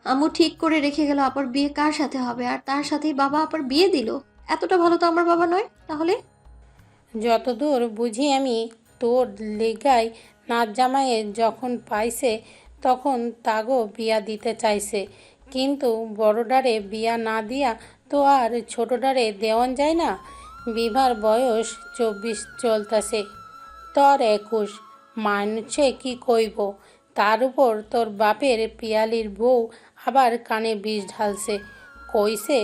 আম্মু ঠিক করে রেখে গেল আপার বিয়ে কার সাথে হবে, আর তার সাথেই বাবা আপার বিয়ে দিল। এতটা ভালো তো আমার বাবা নয় তাহলে। যতদূর বুঝি আমি, তোর লেগাই নাচ জামাইয়ের যখন পাইছে তখন তাগো বিয়া দিতে চাইছে, কিন্তু বড়ডারে বিয়া না দিয়া তো আর ছোটডারে দেওয়ান যায় না। বিভার বয়স 24 চলতাছে, তোর 21। মানুষে কি কইব? তার উপর তোর বাপের পিয়ালির বউ আবার কানে বিষ ঢালছে, কইছে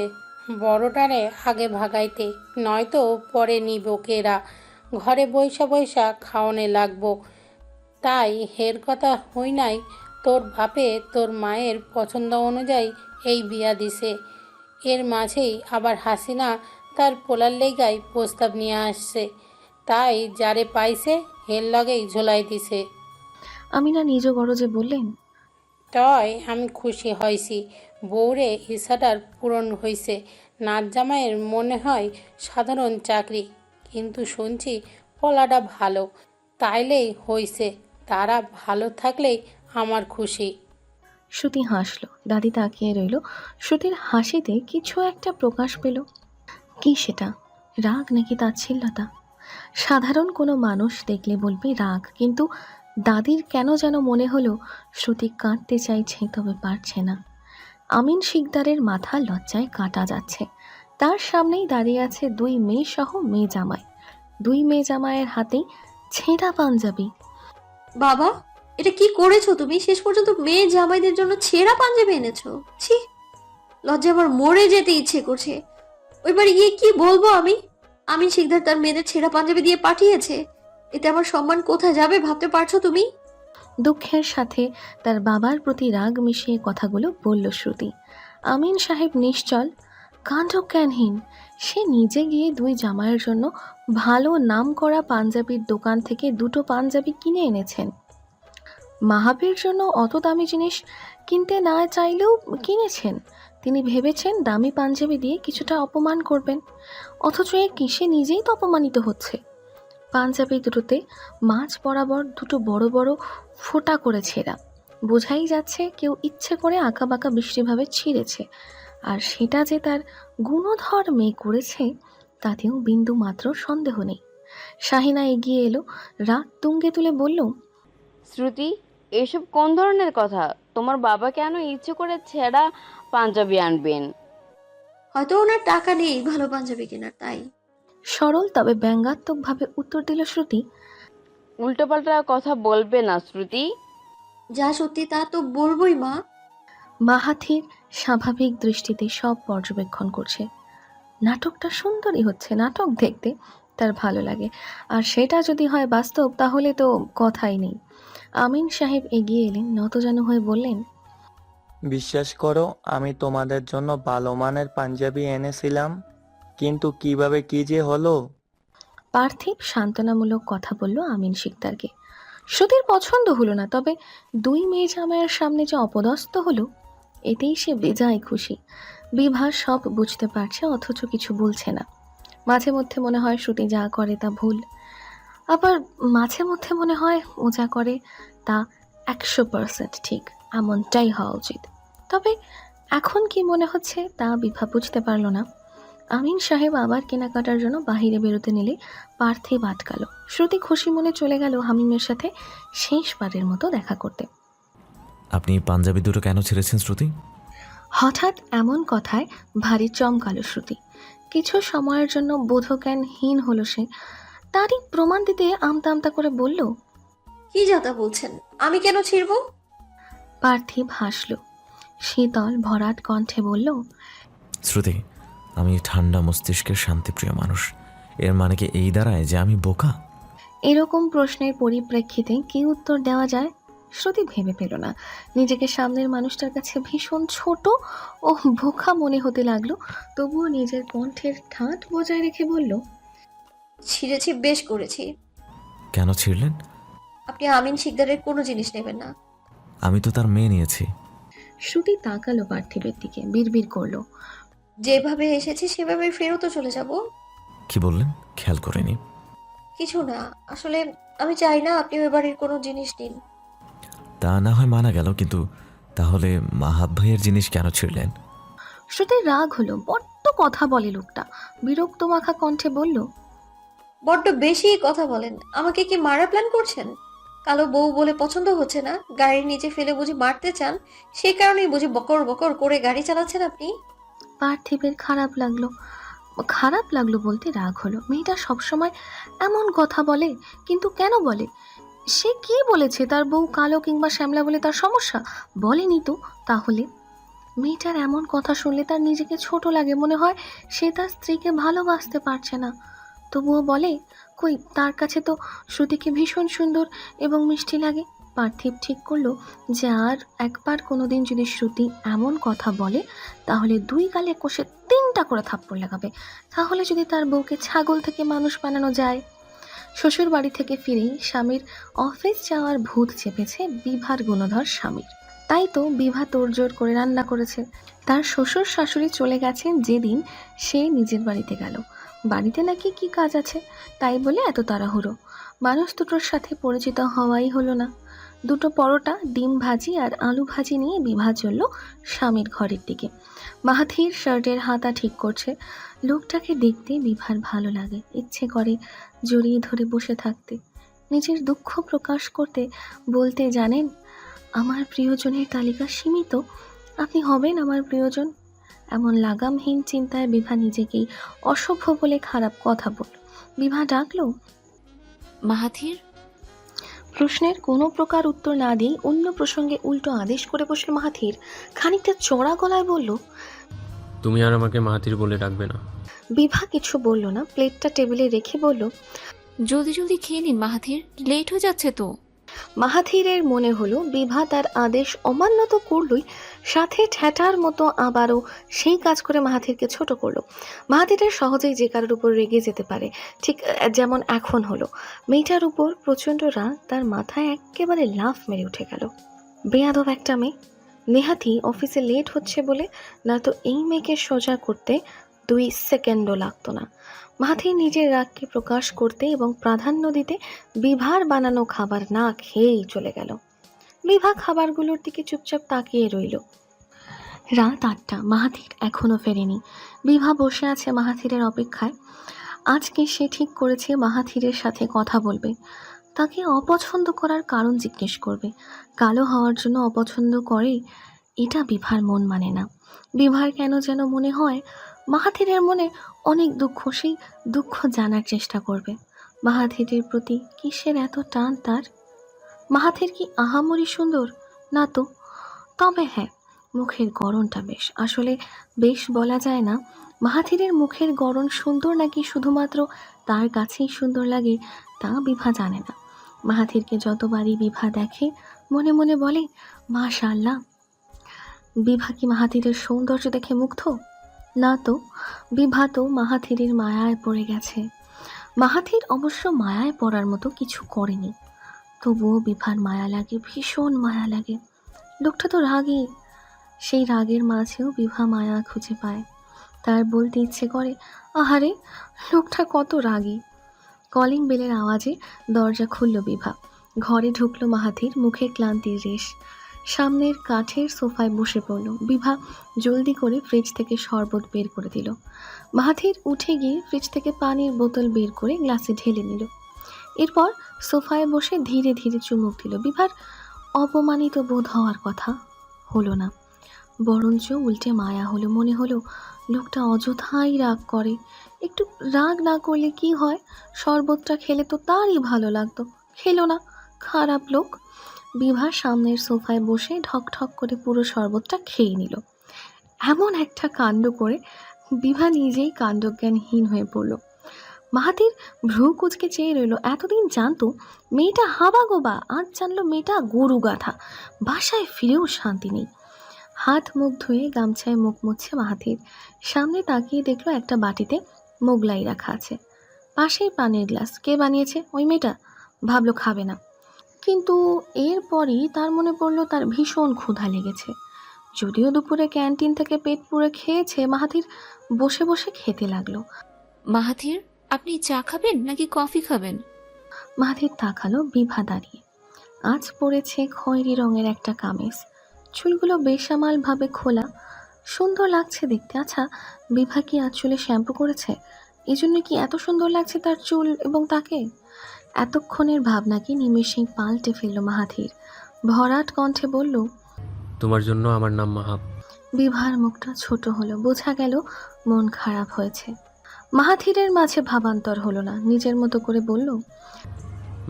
বড়টারে আগে ভাগাইতে, নয়তো পরে নিব কেরা, ঘরে বইসা বইসা খাওয়ানে লাগবো। তাই হের কথা হই নাই, তোর বাপে তোর মায়ের পছন্দ অনুযায়ী এই বিয়া দিছে। এর মাঝেই আবার হাসিনা তার পোলার লেগাই প্রস্তাব নিয়ে আসছে, তাই যারে পাইছে হের লগেই ঝোলাই দিছে। আমিনা নিজ গরজে বললেন, তাই আমি খুশি হয়েছি, বউরে ইচ্ছাটার পূরণ হয়েছে। নাচ জামাইয়ের মনে হয় সাধারণ চাকরি, কিন্তু শুনছি পলাটা ভালো, তাইলেই হইছে। তারা ভালো থাকলেই আমার খুশি। শ্রুতি হাসল। দাদি তাকিয়ে রইল। শ্রুতির হাসিতে কিছু একটা প্রকাশ পেল। কি সেটা? রাগ নাকি তাচ্ছিল্যতা? সাধারণ কোনো মানুষ দেখলে বলবে রাগ, কিন্তু দাদির কেন যেন মনে হলো শ্রুতি কাঁদতে চাইছে, তবে পারছে না। আমিন শিকদারের মাথা লজ্জায় কাটা যাচ্ছে। তার সামনেই দাঁড়িয়ে আছে দুই মেয়ে সহ মেয়ে জামাই। দুই মেয়ে জামাইয়ের হাতেই ছেঁড়া পাঞ্জাবি। বাবা, এটা কি করেছো তুমি? শেষ পর্যন্ত মেয়ে জামাইদের জন্য ছেঁড়া পাঞ্জাবি এনেছো? ছি, লজ্জা আমার মরে যেতে ইচ্ছে করছে। ওই বাড়ি গিয়ে কি বলবো আমি? আমি শিকদার তার মেয়েদের ছেঁড়া পাঞ্জাবি দিয়ে পাঠিয়েছে, এতে আমার সম্মান কোথায় যাবে ভাবতে পারছো তুমি? দুঃখের সাথে তার বাবার প্রতি রাগ মিশিয়ে কথাগুলো বলল শ্রুতি। আমিন সাহেব নিশ্চল, কাণ্ডজ্ঞানহীন। সে নিজে গিয়ে দুই জামাইয়ের জন্য ভালো নামকরা পাঞ্জাবির দোকান থেকে দুটো পাঞ্জাবি কিনে এনেছেন। মাহাবের জন্য অত দামি জিনিস কিনতে না চাইলেও কিনেছেন। তিনি ভেবেছেন দামি পাঞ্জাবি দিয়ে কিছুটা অপমান করবেন, অথচ এ কিসে নিজেই তো অপমানিত হচ্ছে। পাঞ্জাবি দুটোতে মাঝ বরাবর দুটো বড় বড় ফোঁটা করে ছেঁড়া। বোঝাই যাচ্ছে কেউ ইচ্ছে করে আঁকাবাঁকা বৃষ্টিভাবে ছিঁড়েছে, আর সেটা যে তার গুণধর মেয়ে করেছে তাতেও বিন্দু মাত্র সন্দেহ নেই। শাহিনা এগিয়ে এলো, রাগ তুঙ্গে তুলে বলল, শ্রুতি, এসব কোন ধরনের কথা? তোমার বাবা কেন ইচ্ছে করে ছেঁড়া পাঞ্জাবি আনবেন? হয়তো ওনার টাকা নেই ভালো পাঞ্জাবি কেনার, তাই। সরল তবে ব্যঙ্গাত্মকভাবে উত্তর দিল শ্রুতি। উল্টোপাল্টা কথা বলবে না শ্রুতি। যা সত্যি তা তো বলবোই মা। মাহাথির স্বাভাবিক দৃষ্টিতে সব পর্যবেক্ষণ করছে। নাটকটা সুন্দরই হচ্ছে, নাটক দেখতে তার ভালো লাগে, আর সেটা যদি হয় বাস্তব তাহলে তো কথাই নেই। আমিন সাহেব এগিয়ে এলেন, নতজানু হয়ে বললেন, বিশ্বাস করো, আমি তোমাদের জন্য ভালো মানের পাঞ্জাবি এনেছিলাম, কিন্তু কিভাবে কি যে হলো। পার্থিব সান্ত্বনামূলক কথা বলল আমিন শিকদারকে। শ্রুতির পছন্দ হলো না, তবে দুই মেয়ে জামাইয়ের সামনে যে অপদস্থ হলো এতেই সে বেজায় খুশি। বিভা সব বুঝতে পারছে, অথচ কিছু বলছে না। মাঝে মধ্যে মনে হয় শ্রুতি যা করে তা ভুল, আবার মাঝে মধ্যে মনে হয় ও যা করে তা 100% ঠিক, এমনটাই হওয়া উচিত। তবে এখন কি মনে হচ্ছে তা বিভা বুঝতে পারল না। আমিন সাহেব আবার কেনাকাটার জন্য বাহিরে বেরোতে নিলে পার্থিব আটকালো। শ্রুতি খুশি মনে চলে গেল হামিমের সাথে শেষবারের মতো দেখা করতে। আপনি পাঞ্জাবি দুটো কেন ছেড়েছেন শ্রুতি? হঠাৎ এমন কথায় ভারী চমকালো শ্রুতি। কিছু সময়ের জন্য বোধজ্ঞানহীন হলো সে। তারই প্রমাণ দিতে আমতা আমতা করে বলল, কি যাতা বলছেন? আমি কেন ছিড়বো? পার্থিব হাসল, শীতল ভরাট কণ্ঠে বলল, শ্রুতি, আমি ঠান্ডা মস্তিষ্কের শান্তিপ্রিয় মানুষ। এর মানে কি এই দাঁড়ায় যে আমি বোকা? এরকম প্রশ্নের পরিপ্রেক্ষিতে কি উত্তর দেওয়া যায় শ্রুতি ভেবে পেল না। নিজেকে সামনের মানুষটার কাছে ভীষণ ছোট ও বোকা মনে হতে লাগলো, তবুও নিজের কণ্ঠের ঠাঁট বজায় রেখে বলল, ছিঁড়েছি, বেশ করেছি। কেন ছিঁড়লেন? আপনি আমিন শিকদারের কোনো জিনিস নেবেন না। আমি তো তার মেয়ে নিয়েছি। শ্রুতি তাকালো পার্থিবের দিকে, বিড়বিড় করলো, যেভাবে এসেছি সেভাবে ফেরতও চলে যাব। কি বললেন? খেয়াল করিনি। কিছু না, আসলে আমি চাই না আপনি ওই বাড়ির কোনো জিনিস নিন। তা না হয় মানা গেল, কিন্তু তাহলে মাহাত ভাইয়ের জিনিস কেন ছিঁড়লেন? শ্রুতির রাগ হলো, বড্ড কথা বলে লোকটা। বিরক্ত মাখা কণ্ঠে বলল, বড্ড বেশি কথা বলেন। আমাকে কি মারা প্ল্যান করছেন? কালো বউ বলে পছন্দ হচ্ছে না, গাড়ির নিচে ফেলে বুঝি মারতে চান? সেই কারণেই বুঝি বকর বকর করে গাড়ি চালাচ্ছেন আপনি? পার্থিবের খারাপ লাগলো। খারাপ লাগলো বলতে রাগ হলো। মেয়েটা সবসময় এমন কথা বলে, কিন্তু কেন বলে? সে কি বলেছে তার বউ কালো কিংবা শ্যামলা বলে তার সমস্যা? বলেনি তো। তাহলে মেয়েটার এমন কথা শুনলে তার নিজেকে ছোট লাগে, মনে হয় সে তার স্ত্রীকে ভালোবাসতে পারছে না। তবুও বলে, কই তার কাছে তো শ্রুতিকে ভীষণ সুন্দর এবং মিষ্টি লাগে। পার্থিব ঠিক করলো যে আর একবার কোনোদিন যদি শ্রুতি এমন কথা বলে তাহলে দুই গালে কষে 3টা করে থাপ্পড় লাগাবে। তাহলে যদি তার বউকে ছাগল থেকে মানুষ বানানো যায়। শ্বশুর বাড়ি থেকে ফিরেই স্বামীর অফিস যাওয়ার ভূত চেপেছে বিভার গুণধর স্বামীর। তাই তো বিভা তোড়জোড় করে রান্না করেছে। তার শ্বশুর শাশুড়ি চলে গেছেন যেদিন সে নিজের বাড়িতে গেল। বাড়িতে নাকি কি কাজ আছে, তাই বলে এত তাড়াহুড়ো। মানুষ দুটোর সাথে পরিচিত হওয়াই হলো না। 2টো পরোটা, ডিম ভাজি আর আলু ভাজি নিয়ে বিভা চলল স্বামীর ঘরের দিকে। মাহাথির শার্টের হাতা ঠিক করছে। লোকটাকে দেখতে বিভার ভালো লাগে, ইচ্ছে করে জড়িয়ে ধরে বসে থাকতে, নিজের দুঃখ প্রকাশ করতে, বলতে, জানেন আমার প্রিয়জনের তালিকা সীমিত, আপনি হবেন আমার প্রিয়জন। এমন লাগামহীন চিন্তায় বিভা নিজেকেই অসভ্য বলে খারাপ কথা বলল। বিভা ডাকলো, মাহাথির। প্রশ্নের কোনো প্রকার উত্তর না দিয়ে অন্য প্রসঙ্গে উল্টো আদেশ করে বসল মাহাথির। খানিকটা চড়া গলায় বলল, তুমি আর আমাকে মাহাথির বলে ডাকবে না। বিভা কিছু বলল না, প্লেটটা টেবিলে রেখে বলল, জলদি জলদি খেয়ে নিন মাহাথির, লেট হয়ে যাচ্ছে তো। মাহাথিরের মনে হলো বিভা তার আদেশ অমান্য তো করলই, সাথে ঠ্যাটার মতো আবারও সেই কাজ করে মাহাথিরকে ছোট করলো। মাহাথিরের সহজেই যে কারোর উপর রেগে যেতে পারে, ঠিক যেমন এখন হলো। মেয়েটার উপর প্রচণ্ড রাগ তার মাথায় একেবারে লাফ মেরে উঠে গেল। বেয়াদব একটা মেয়ে। নেহাতি অফিসে লেট হচ্ছে বলে, নয়তো এই মেয়েকে সোজা করতে 2 সেকেন্ডও লাগতো না। মাহাথির নিজের রাগকে প্রকাশ করতে এবং প্রাধান্য দিতে বিভার বানানো খাবার না খেয়েই চলে গেল। বিভা খাবারগুলোর দিকে চুপচাপ তাকিয়ে রইল। রাত 8টা, মাহাথির এখনো ফেরেনি। বিভা বসে আছে মাহাথিরের অপেক্ষায়। আজকে সে ঠিক করেছে মাহাথিরের সাথে কথা বলবে, তাকে অপছন্দ করার কারণ জিজ্ঞেস করবে। কালো হওয়ার জন্য অপছন্দ করে, এটা বিভার মন মানে না। বিভার কেন যেন মনে হয় মাহাথিরের মনে অনেক দুঃখ, সেই দুঃখ জানার চেষ্টা করবে। মাহাথিরের প্রতি কিসের এত টান তার? মাহাথির কি আহামরি সুন্দর? না তো। তবে হ্যাঁ, মুখের গড়নটা বেশ। আসলে বেশ বলা যায় না। মাহাথিরের মুখের গড়ন সুন্দর নাকি শুধুমাত্র তার কাছেই সুন্দর লাগে তা বিভা জানে না। মাহাথিরকে যতবারই বিভা দেখে মনে মনে বলে, মাশাআল্লাহ। বিভা কি মাহাথিরের সৌন্দর্য দেখে মুগ্ধ? না তো। বিভা তো মাহাথিরের মায়ায় পড়ে গেছে। মাহাথির অবশ্য মায়ায় পড়ার মতো কিছু করেনি, তবুও বিভার মায়া লাগে, ভীষণ মায়া লাগে। লোকটা তো রাগী। সেই রাগের মাঝেও বিভা মায়া খুঁজে পায়। তার বলতে ইচ্ছে করে, আহারে লোকটা কত রাগী। কলিং বেলের আওয়াজে দরজা খুলল বিভা। ঘরে ঢুকলো মাহাথির, মুখে ক্লান্তির রেশ। সামনের কাঠের সোফায় বসে পড়ল। বিভা জলদি করে ফ্রিজ থেকে শরবত বের করে দিল। মাহাথির উঠে গিয়ে ফ্রিজ থেকে পানির বোতল বের করে গ্লাসে ঢেলে নিল। এরপর সোফায় বসে ধীরে ধীরে চুমুক দিল। বিভার অপমানিত বোধ হওয়ার কথা হলো না, বরঞ্চ উল্টে মায়া হলো। মনে হলো লোকটা অযথাই রাগ করে। একটু রাগ না করলে কি হয়, শরবতটা খেলে তো তারই ভালো লাগতো, খেলো না, খারাপ লোক। বিভা সামনের সোফায় বসে ঠক ঠক করে পুরো শরবতটা খেয়ে নিল। এমন একটা কাণ্ড করে বিভা নিজেই কাণ্ডজ্ঞানহীন হয়ে পড়ল। মাহাথির ভ্রু কুচকে চেয়ে রইল। এতদিন জানতো মেয়েটা হাবাগোবা, আজ জানলো মেয়েটা গরু গাধা। বাসায় ফিরেও শান্তি নেই। হাত মুখ ধুয়ে গামছায় মুখ মুছছে মাহাথির। সামনে তাকিয়ে দেখলো একটা বাটিতে মোগলাই রাখা আছে, পাশেই পানির গ্লাস। কে বানিয়েছে? ওই মেয়েটা। ভাবলো খাবে না, কিন্তু এরপরই তার মনে পড়লো তার ভীষণ ক্ষুধা লেগেছে। যদিও দুপুরে ক্যান্টিন থেকে পেট পুরে খেয়েছে, মাহাথির বসে বসে খেতে লাগলো। মাহাথির, আপনি চা খাবেন নাকি কফি খাবেন? মাহাথির তাকালো। বিভা দাঁড়িয়ে। আজ পরেছে খয়েরি রঙের একটা কামিজ, চুলগুলো বেসামালভাবে খোলা, সুন্দর লাগছে দেখতে। আচ্ছা, বিভা কি আজ চুলে শ্যাম্পু করেছে? এই জন্য কি এত সুন্দর লাগছে তার চুল এবং তাকে? এতক্ষণের ভাবনাকে নিমেষেই পাল্টে ফেলল মাহাথির। ভরাট কণ্ঠে বলল, তোমার জন্য আমার নাম মাহাব। বিভার মুখটা ছোট হলো, বোঝা গেল মন খারাপ হয়েছে। মাহাথিরের মাঝে ভাবান্তর হলো না, নিজের মতো করে বলল,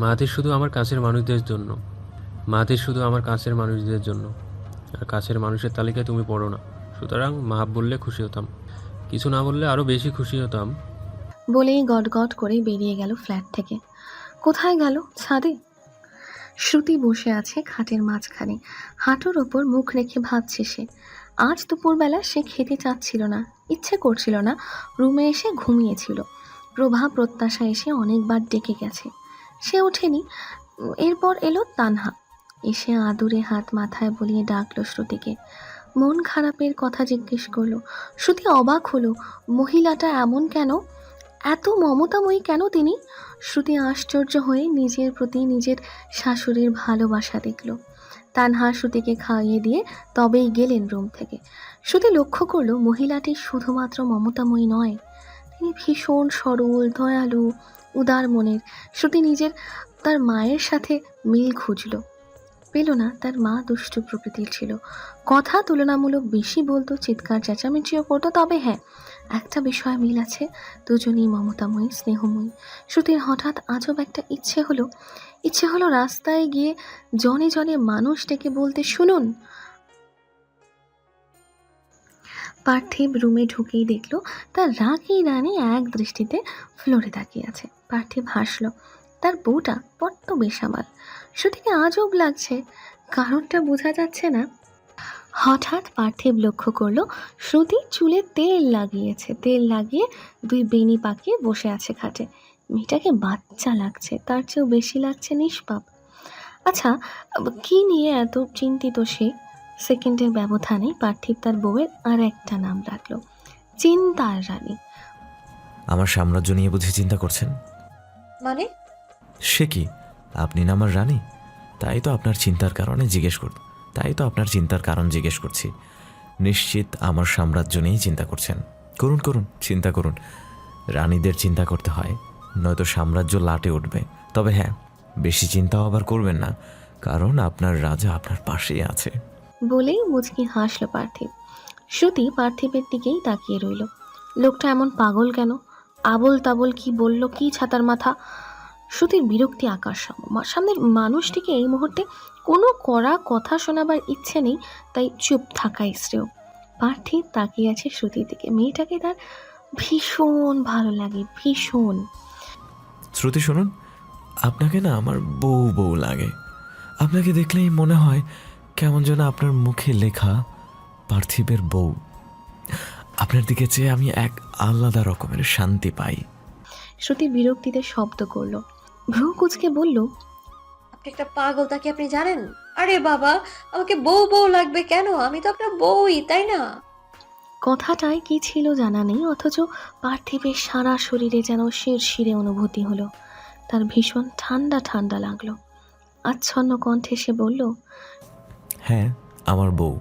মাহাতির শুধু আমার কাছের মানুষদের জন্য। মাহাতির শুধু আমার কাছের মানুষদের জন্য। আর কাছের মানুষের তালিকায় তুমি পড়ো না। সুতরাং মাহাব বললে খুশি হতাম, কিছু না বললে আরও বেশি খুশি হতাম। বলেই গটগট করে বেরিয়ে গেল ফ্ল্যাট থেকে। কোথায় গেল? ছাদে। শ্রুতি বসে আছে খাটের মাঝখানে, হাঁটুর ওপর মুখ রেখে ভাবছে সে। আজ দুপুরবেলা সে খেতে চাচ্ছিল না, ইচ্ছে করছিল না, রুমে এসে ঘুমিয়েছিল। প্রভা প্রত্যাশা এসে অনেকবার ডেকে গেছে, সে ওঠেনি। এরপর এলো তানহা, এসে আদুরে হাত মাথায় বলিয়ে ডাকলো শ্রুতিকে। মন খারাপের কথা জিজ্ঞেস করলো। শ্রুতি অবাক হলো, মহিলাটা এমন কেন, এত মমতাময়ী কেন তিনি? শ্রুতি আশ্চর্য হয়ে নিজের প্রতি নিজের শাশুড়ির ভালোবাসা দেখল। তানহা শ্রুতিকে খাইয়ে দিয়ে তবেই গেলেন রুম থেকে। শ্রুতি লক্ষ্য করলো মহিলাটি শুধুমাত্র মমতাময়ী নয়, তিনি ভীষণ সরল, দয়ালু, উদার মনের। শ্রুতি নিজের তার মায়ের সাথে মিল খুঁজল, পেল না। তার মা দুষ্টু প্রকৃতির ছিল, কথা তুলনামূলক বেশি বলতো, চিৎকার চেঁচামেচিও করতো। তবে হ্যাঁ, একটা বিষয় মিল আছে, দুজনেই মমতাময়ী, স্নেহময়ী। শ্রুতির হঠাৎ আজব একটা ইচ্ছে হলো রাস্তায় গিয়ে জনে জনে মানুষ ডেকে বলতে, শুনুন। পার্থিব রুমে ঢুকেই দেখলো তার রাগী রানী এক দৃষ্টিতে ফ্লোরে তাকিয়ে আছে। পার্থিব হাসলো, তার বউটা বড্ড বেসামাল। শ্রুতিকে আজব লাগছে, কারণটা বোঝা যাচ্ছে না। হঠাৎ পার্থিব লক্ষ্য করলো শ্রুতি চুলে তেল লাগিয়েছে, তেল লাগিয়ে দুই বেনি পাকিয়ে বসে আছে খাটে। মেয়েটাকে বাচ্চা লাগছে, তার চেয়েও বেশি লাগছে নিষ্পাপ। আচ্ছা, কি নিয়ে এত চিন্তিত সে? সেকেন্ডের ব্যবধানে পার্থিব তার বউয়ের আর একটা নাম রাখলো, চিন্তার রানী। আমার সাম্রাজ্য নিয়ে বুঝি চিন্তা করছেন? মানে? সে কি, আপনি না আমার রানী? তাই তো আপনার চিন্তার কারণ জিজ্ঞেস করছি। নিশ্চিত আমার সাম্রাজ্য নিয়েই চিন্তা করছেন। করুন করুন, চিন্তা করুন। রানীদের চিন্তা করতে হয়, নয়তো সাম্রাজ্য লাটে উঠবে। তবে হ্যাঁ, বেশি চিন্তাও আবার করবেন না, কারণ আপনার রাজা আপনার পাশেই আছে। বলেই মুচকি হাসল পার্থিব। শ্রুতি পার্থিবের দিকেই তাকিয়ে রইল। লোকটা এমন পাগল কেন? আবল তাবল কি বলল, কি ছাতার মাথা! শ্রুতির বিরক্তি আকাশ সম। সামনের মানুষটিকে এই মুহূর্তে কোনো কড়া কথা শোনাবার ইচ্ছে নেই, তাই চুপ থাকাই শ্রেয়। পার্থিব তাকিয়ে আছে শ্রুতির দিকে। মেয়েটাকে তার ভীষণ ভালো লাগে, ভীষণ। শ্রুতি শুনুন, আপনাকে না আমার বউ বউ লাগে। আপনাকে দেখলেই মনে হয় কেমন যেন আপনার মুখে লেখা পার্থিবের বউ। আপনার দিকে চেয়ে আমি এক আলাদা রকমের শান্তি পাই। শ্রুতি বিরক্তিতে শব্দ করল, ভ্রু কুচকে বলল, আপনি একটা পাগল, তাকে আপনি জানেন? আরে বাবা, আমাকে বউ বউ লাগবে কেন? আমি তো আপনার বউই, তাই না? কথাটায় কি ছিল জানা নেই, অথচ পার্থিবের সারা শরীরে যেন শিরশিরে অনুভূতি হলো। তার ভীষণ ঠান্ডা ঠান্ডা লাগলো। আচ্ছন্ন কণ্ঠে সে বলল, হ্যাঁ, আমার বউ,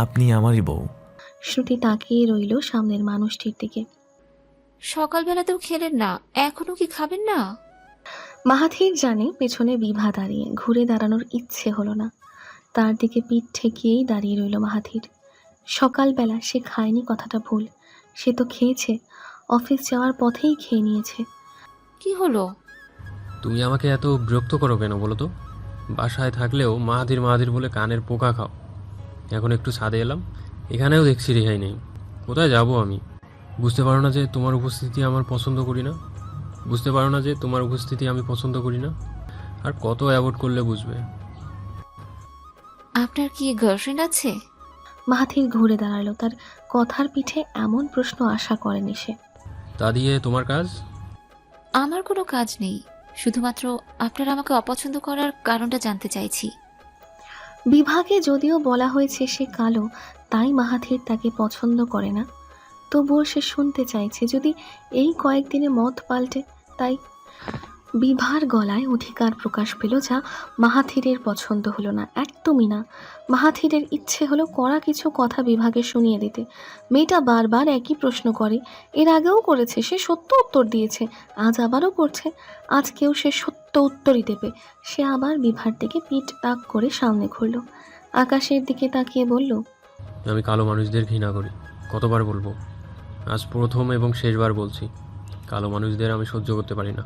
আপনি আমারই বউ। শ্রুতি তাকিয়ে রইল সামনের মানুষটির দিকে। সকালবেলাতেও খেলেন না, এখনো কি খাবেন না? মাহাথির জানে পেছনে বিভা দাঁড়িয়ে, ঘুরে দাঁড়ানোর ইচ্ছে হলো না। তার দিকে পিঠ ঠেকিয়েই দাঁড়িয়ে রইল মাহাথির। সকালবেলা সে খায়নি কথাটা ভুল, সে তো খেয়েছে, অফিস যাওয়ার পথেই খেয়ে নিয়েছে। কি হলো? তুমি আমাকে এত বিরক্ত করো কেন বলো তো? বাসায় থাকলেও মাহাতির বলে কানের পোকা খাও। এখন একটু ছাদে এলাম, এখানেও দেখছি রেহাই নেই। কোথায় যাব আমি? বুঝতে পারো না যে তোমার উপস্থিতি আমি পছন্দ করি না? আর কত অ্যাভয়েড করলে বুঝবে? আপনার কি গার্লফ্রেন্ড আছে? মাহাথির ঘুরে দাঁড়ালো, তার কথার পিঠে এমন প্রশ্ন আশা করেনি সে। তা দিয়ে তোমার কাজ? আমার কোনো কাজ নেই, শুধুমাত্র আপনার আমাকে অপছন্দ করার কারণটা জানতে চাইছি। বিভাগে যদিও বলা হয়েছে সে কালো, তাই মাহাথির তাকে পছন্দ করে না, তবুও সে শুনতে চাইছে। যদি এই কয়েকদিনে মত পাল্টে, তাই বিভার গলায় অধিকার প্রকাশ পেল, যা মাহাথিরের পছন্দ হলো না, একদমই না। মাহাথিরের ইচ্ছে হলো কড়া কিছু কথা বিভাকে শুনিয়ে দিতে। মেয়েটা বারবার একই প্রশ্ন করে, এর আগেও করেছে, সে সত্য উত্তর দিয়েছে, আজ আবারও করছে, আজকেও সে সত্য উত্তরই দেবে। সে আবার বিভার দিকে পিঠ তাক করে সামনে ঘুরল, আকাশের দিকে তাকিয়ে বলল, আমি কালো মানুষদের ঘৃণা করি। কতবার বলবো? আজ প্রথম এবং শেষবার বলছি, কালো মানুষদের আমি সহ্য করতে পারি না।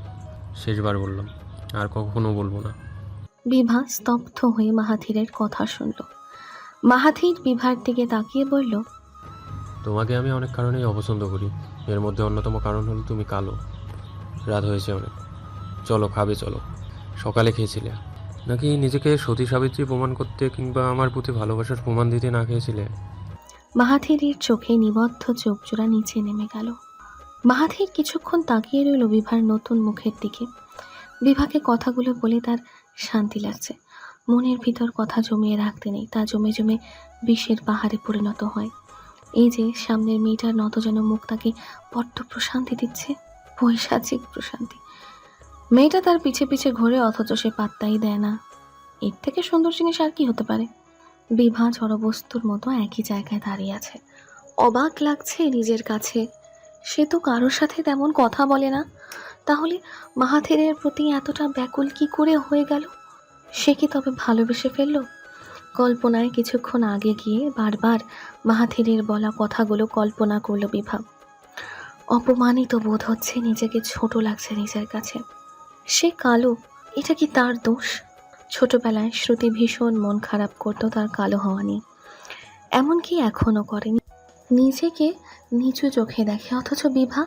শেষবার বললাম, আর কখনো বলবো না। বিভা স্তব্ধ হয়ে মাহাথিরের কথা শুনল। মাহাথির বিভার দিকে তাকিয়ে বলল, তোমাকে আমি অনেক কারণেই অপছন্দ করি, এর মধ্যে অন্যতম কারণ হলো তুমি কালো। রাত হয়েছে অনেক, চলো খাবে চলো। সকালে খেয়েছিলে নাকি নিজেকে সতী সাবিত্রী প্রমাণ করতে কিংবা আমার প্রতি ভালোবাসার প্রমাণ দিতে না খেয়েছিলে? মাহাথিরের চোখে নিবদ্ধ চোখজোড়া নিচে নেমে গেল। মাহাথির কিছুক্ষণ তাকিয়ে রইল বিভার নতুন মুখের দিকে। বিভাকে কথাগুলো বলে তার শান্তি লাগছে। মনের ভিতর কথা জমিয়ে রাখতে নেই, তা জমে জমে বিষের পাহাড়ে পরিণত হয়। এই যে সামনের মেয়েটার নত যেন মুখ তাকে বড্ড প্রশান্তি দিচ্ছে, পৈশাচিক প্রশান্তি। মেয়েটা তার পিছে পিছে ঘোরে, অথচ সে পাত্তাই দেয় না। এর থেকে সুন্দর জিনিস আর কি হতে পারে? বিভা জড়বস্তুর মতো একই জায়গায় দাঁড়িয়ে আছে, অবাক লাগছে নিজের কাছে। সে তো কারোর সাথে তেমন কথা বলে না, তাহলে মাহাথিরের প্রতি এতটা ব্যাকুল কি করে হয়ে গেল? সে কি তবে ভালোবেসে ফেলল? কল্পনায় কিছুক্ষণ আগে গিয়ে বারবার মাহাথিরের বলা কথাগুলো কল্পনা করল বিভা। অপমানিত বোধ হচ্ছে, নিজেকে ছোট লাগছে নিজের কাছে। সে কালো, এটা কি তার দোষ? ছোটবেলায় শ্রুতি ভীষণ মন খারাপ করতো তার কালো হওয়া নিয়ে, এমনকি এখনও করে। নিজেকে নিচু চোখে দেখে, অথচ বিভা,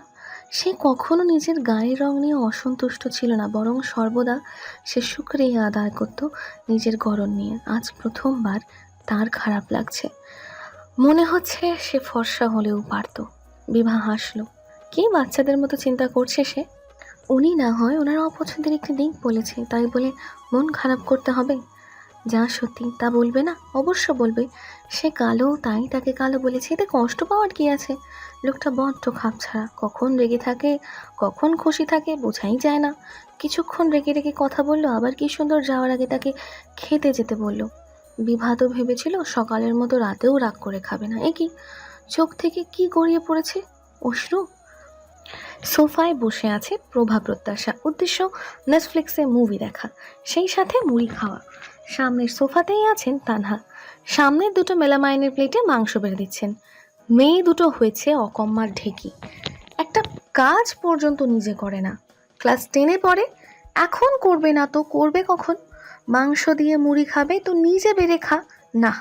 সে কখনো নিজের গায়ের রং নিয়ে অসন্তুষ্ট ছিল না, বরং সর্বদা সে শুকরিয়া আদায় করত নিজের গড়ন নিয়ে। আজ প্রথমবার তার খারাপ লাগছে, মনে হচ্ছে সে ফর্সা হলেও পারত। বিভা হাসল, কি বাচ্চাদের মতো চিন্তা করছে সে? উনি না হয় ওনার অপছন্দের একটি দিক বলেছে, তাই বলে মন খারাপ করতে হবে? যা সত্যি তা বলবে না? অবশ্য বলবে। সে কালো তাই তাকে কালো বলেছে, এতে কষ্ট পাওয়ার কি আছে? লোকটা বড্ড খাপছাড়া, কখন রেগে থাকে কখন খুশি থাকে বোঝাই যায় না। কিছুক্ষণ রেগে রেগে কথা বলল, আবার কি সুন্দর যাওয়ার আগে তাকে খেতে যেতে বলল। বিভা তো ভেবেছিল সকালের মতো রাতেও রাগ করে খাবে না, এ কি? চোখ থেকে কি গড়িয়ে পড়েছে অশ্রু। সোফায় বসে আছে প্রভা প্রত্যাশা, উদ্দেশ্য নেটফ্লিক্সে মুভি দেখা, সেই সাথে মুড়ি খাওয়া। সামনের সোফাতেই আছেন তানহা, সামনের দুটো মেলামাইনের প্লেটে মাংস বেড়ে দিচ্ছেন। মেয়ে দুটো হয়েছে অকম্মার ঢেকি, একটা কাজ পর্যন্ত নিজে করে না। ক্লাস 10-এ পড়ে, এখন করবে না তো করবে কখন? মাংস দিয়ে মুড়ি খাবে তো নিজে বেড়ে খা। না,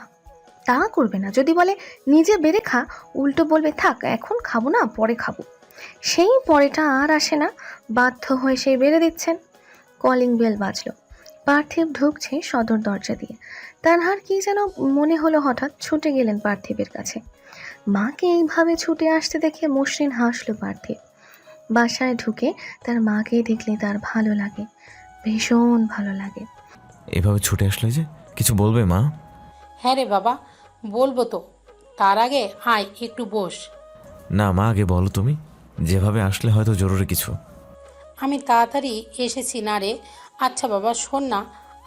তা করবে না। যদি বলে নিজে বেড়ে খা, উল্টো বলবে থাক এখন খাবো না, পরে খাবো। সেই পরেটা আর আসে না, বাধ্য হয়ে সেই বেড়ে দিচ্ছেন। কলিং বেল বাজলো, পার্থিব ঢুকছে সদর দরজা দিয়ে। তানহার কি যেন মনে হলো, হঠাৎ ছুটে গেলেন পার্থিবের কাছে। মাকে এইভাবে ছুটে আসতে দেখে মসৃণ হাসলো পার্থিব। বাসায় ঢুকে তার মাকে দেখলে তার ভালো লাগে, ভীষণ ভালো লাগে। এভাবে ছুটে আসলে যে, কিছু বলবে মা? হ্যাঁ রে বাবা, বলবো তো, তার আগে আয় একটু বস। না মা, আগে বলো তুমি, যেভাবে আসলে হয়তো জরুরি কিছু। আমি তাড়াতাড়ি এসেছি না রে। আচ্ছা বাবা শোন না,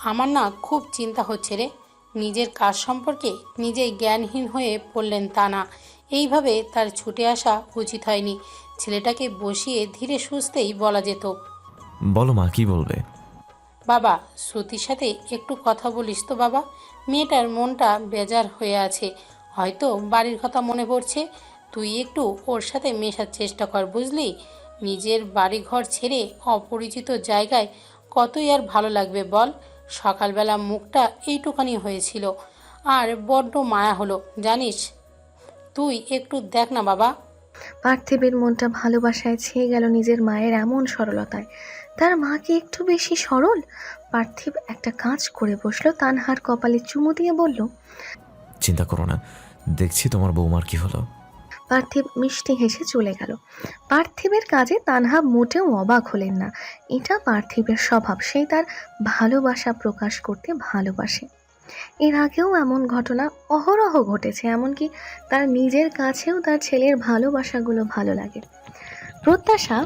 আমার না খুব চিন্তা হচ্ছে রে। নিজের কাজ সম্পর্কে নিজেই জ্ঞানহীন হয়ে পড়লেন তা না, এইভাবে তার ছুটে আসা উচিত হয়নি। ছেলেটাকে বসিয়ে ধীরে সুস্থেই বলা যেত। বলো মা, কি বলবে? বাবা, শ্রুতির সাথে একটু কথা বলিস তো বাবা। মেয়েটার মনটা বেজার হয়ে আছে, হয়তো বাড়ির কথা মনে পড়ছে। তুই একটু ওর সাথে মেশার চেষ্টা কর, বুঝলি? নিজের বাড়িঘর ছেড়ে অপরিচিত জায়গায় কতই আর ভালো লাগবে বল। সকালবেলা মুখটা এইটুখানি হয়েছিল, আর বড্ড মায়া হলো জানিস। তুই একটু দেখ না বাবা। পার্থিবের মনটা ভালোবাসায় ছেয়ে গেল নিজের মায়ের এমন সরলতায়। তার মা কি একটু বেশি সরল? পার্থিব একটা কাজ করে বসলো, তানহার কপালে চুমু দিয়ে বলল, চিন্তা করো না, দেখছি তোমার বৌমার কি হলো। পার্থিব মিষ্টি হেসে চলে গেল। পার্থিবের কাজে তানহা মোটেও অবাক হলেন না, এটা পার্থিবের স্বভাব, সেই তার ভালোবাসা প্রকাশ করতে ভালোবাসে। এর আগেও এমন ঘটনা অহরহ ঘটেছে, এমনকি তার নিজের কাছেও তার ছেলের ভালোবাসাগুলো ভালো লাগে। প্রত্যাশা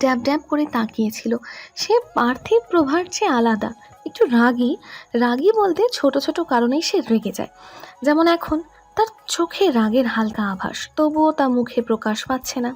ড্যাব ড্যাব করে তাকিয়েছিল। সে পার্থিব প্রভার চেয়ে আলাদা, একটু রাগী। রাগী বলতে ছোট ছোট কারণেই সে রেগে যায়, যেমন এখন তার চোখে রাগের হালকা আভাস, তবুও তা মুখে প্রকাশ পাচ্ছে না।